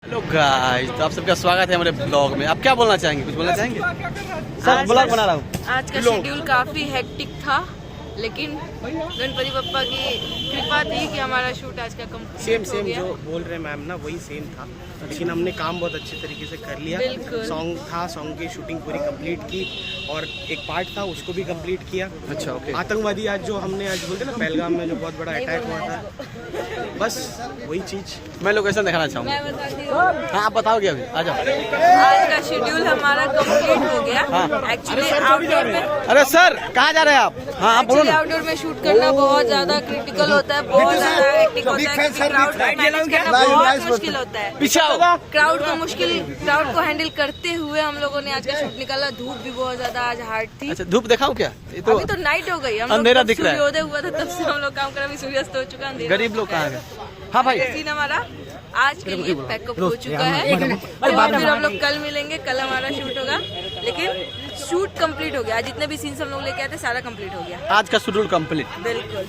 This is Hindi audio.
हेलो गाइस, तो आप सबका स्वागत है हमारे ब्लॉग में। आप क्या बोलना चाहेंगे? कुछ बोलना चाहेंगे? सर ब्लॉग बना रहा हूँ। आज का शेड्यूल काफी हेक्टिक था, लेकिन गणपति बप्पा की कृपा थी कि हमारा शूट आज का कंप्लीट हो गया। जो बोल रहे मैम ना वही सेम था, लेकिन हमने काम बहुत अच्छे तरीके से कर लिया। बिल्कुल। सॉन्ग था, सॉन्ग की शूटिंग पूरी कंप्लीट की और एक पार्ट था उसको भी कंप्लीट किया। अच्छा, ओके। आतंकवादी आज जो हमने आज बोलते ना पहलगाम में जो बहुत बड़ा अटैक हुआ था, बस वही चीज़। मैं लोकेशन दिखाना चाहूँगा। मैं बताती हूँ, हाँ, आप बताओगे अभी। आ जाओ। आज का शेड्यूल हमारा कंप्लीट हो गया। एक्चुअली आउटडोर में अरे सर, कहाँ जा रहे हैं आप? हाँ, आप बोलो ना। आउटडोर में शूट करना बहुत ज्यादा क्रिटिकल होता है, बहुत ज्यादा हेक्टिक होता है, क्योंकि क्राउड को मैनेज करना बहुत मुश्किल होता है। पीछे आओ। क्राउड को हैंडल करते हुए हम लोगों ने आज का शूट निकाला। धूप भी बहुत ज्यादा आज हार्ड थी। अच्छा, धूप दिखाऊं क्या? ये तो अभी तो नाइट हो गई, हम लोग अंधेरा तब दिख रहा है। सूर्योदय हुआ था, तब से हम लोग काम कर रहे हैं, अभी सूर्यास्त हो चुका है, अंधेरा गरीब लोग हो चुका कहाँ है। गए? हाँ भाई, सीन हमारा आज के लिए पैकअप हो चुका है और फिर हम लोग कल मिलेंगे। कल हमारा शूट होगा, लेकिन शूट कंप्लीट हो गया। आज जितने भी सीन्स हम लोग लेके आए थे सारा कंप्लीट हो गया। आज का शेड्यूल कंप्लीट। बिल्कुल।